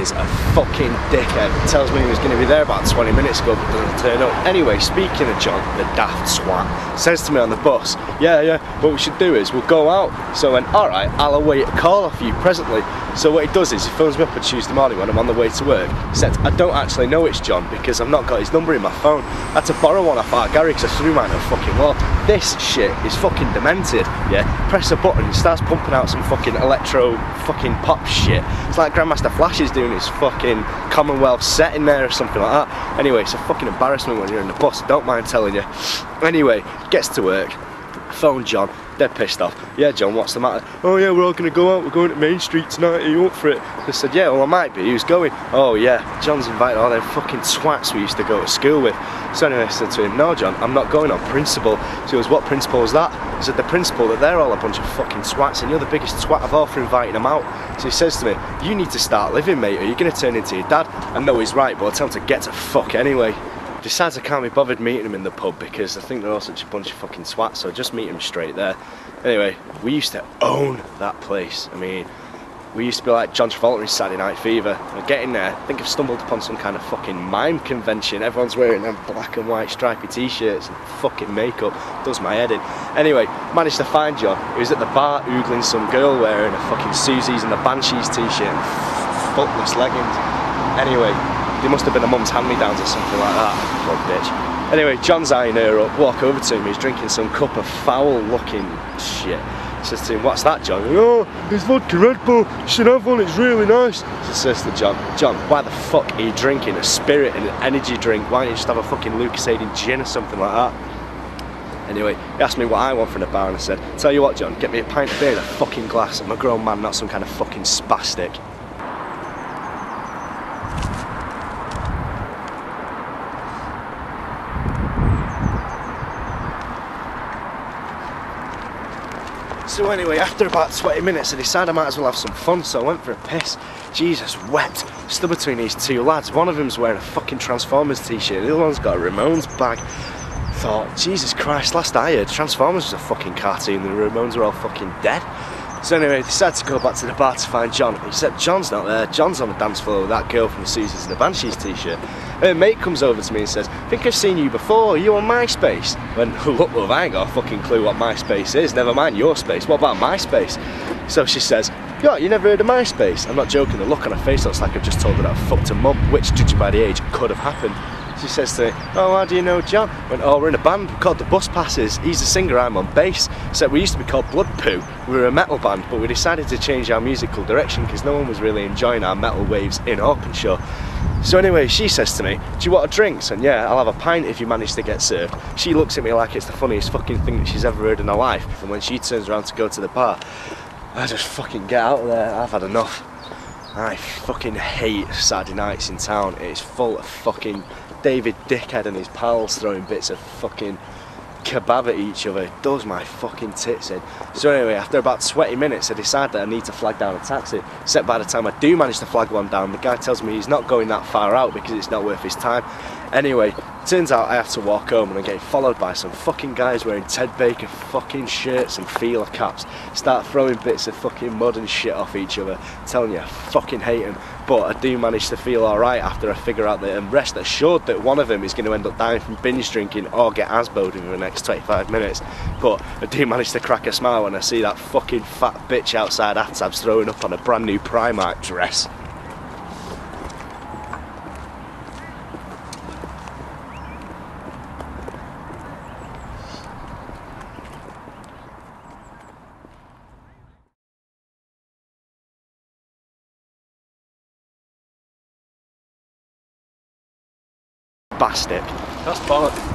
is a fucking dickhead. He tells me he was going to be there about 20 minutes ago but doesn't turn up. Anyway, speaking of John, the daft swat, says to me on the bus, yeah, what we should do is we'll go out. So I went, alright, I'll await a call off you presently. So what he does is he phones me up on Tuesday morning when I'm on the way to work. He said, I don't actually know it's John because I've not got his number in my phone. I had to borrow one off aNgRY because I threw mine at a fucking wall. This shit is fucking demented, yeah? Press a button, it starts pumping out some fucking electro fucking pop shit. It's like Grandmaster Flash is doing his fucking Commonwealth set in there or something like that. Anyway, it's a fucking embarrassment when you're in the bus, don't mind telling you. Anyway, gets to work, phone John, dead pissed off. Yeah, John, what's the matter? Oh yeah, we're all gonna go out, we're going to Main Street tonight, are you up for it? I said, yeah, well I might be, who's going? Oh yeah, John's invited all them fucking twats we used to go to school with. So anyway, I said to him, no John, I'm not going on principle. So he goes, what principle is that? I said, the principle that they're all a bunch of fucking twats and you're the biggest twat of all for inviting them out. So he says to me, you need to start living, mate, or you're gonna turn into your dad. I know he's right, but I'll tell him to get to fuck anyway. Decides I can't be bothered meeting him in the pub because I think they're all such a bunch of fucking swats, so just meet him straight there. Anyway, we used to own that place. I mean, we used to be like John Travolta in Saturday Night Fever. I get in there, I think I've stumbled upon some kind of fucking mime convention. Everyone's wearing them black and white stripy t-shirts and fucking makeup. Does my head in. Anyway, managed to find John. He was at the bar oogling some girl wearing a fucking Susie's and the Banshees t-shirt and footless leggings. Anyway, they must have been a mum's hand-me-downs or something like that, poor bitch. Anyway, John's eyeing her up, walk over to him, he's drinking some cup of foul-looking shit. Says to him, what's that, John? Oh, it's vodka Red Bull, you should have one, it's really nice. So says to John, why the fuck are you drinking a spirit and an energy drink? Why don't you just have a fucking Lucozade gin or something like that? Anyway, he asked me what I want from the bar and I said, tell you what John, get me a pint of beer in a fucking glass. I'm a grown man, not some kind of fucking spastic. So anyway, after about 20 minutes I decided I might as well have some fun, so I went for a piss. Jesus wept. Stood between these two lads. One of them's wearing a fucking Transformers t-shirt, the other one's got a Ramones bag. Thought, Jesus Christ, last I heard Transformers was a fucking cartoon, the Ramones were all fucking dead. So anyway, I decided to go back to the bar to find John. He said, John's not there, John's on the dance floor with that girl from the Susie's and the Banshees t-shirt. Her mate comes over to me and says, I think I've seen you before, are you on MySpace? When, look love, I ain't got a fucking clue what MySpace is, never mind your space, what about MySpace? So she says, yo, you never heard of MySpace? I'm not joking, the look on her face looks like I've just told her that I fucked her mum, which, judged by the age, could have happened. She says to me, oh, how do you know John? I went, oh, we're in a band called the Bus Passes. He's the singer, I'm on bass. So we used to be called Blood Poo. We were a metal band, but we decided to change our musical direction because no one was really enjoying our metal waves in Orpenshaw. So anyway, she says to me, do you want a drink? And yeah, I'll have a pint if you manage to get served. She looks at me like it's the funniest fucking thing that she's ever heard in her life. And when she turns around to go to the bar, I just fucking get out of there. I've had enough. I fucking hate Saturday nights in town. It's full of fucking David Dickhead and his pals throwing bits of fucking kebab at each other. It does my fucking tits in. So anyway, after about 20 minutes I decide that I need to flag down a taxi. Except by the time I do manage to flag one down, the guy tells me he's not going that far out because it's not worth his time. Anyway, turns out I have to walk home and I'm getting followed by some fucking guys wearing Ted Baker fucking shirts and feeler caps. Start throwing bits of fucking mud and shit off each other. I'm telling you, I fucking hate them. But I do manage to feel alright after I figure out that I'm rest assured that one of them is going to end up dying from binge drinking or get asboed in the next 25 minutes. But I do manage to crack a smile when I see that fucking fat bitch outside Atab's throwing up on a brand new Primark dress. Bastic. That's bollock.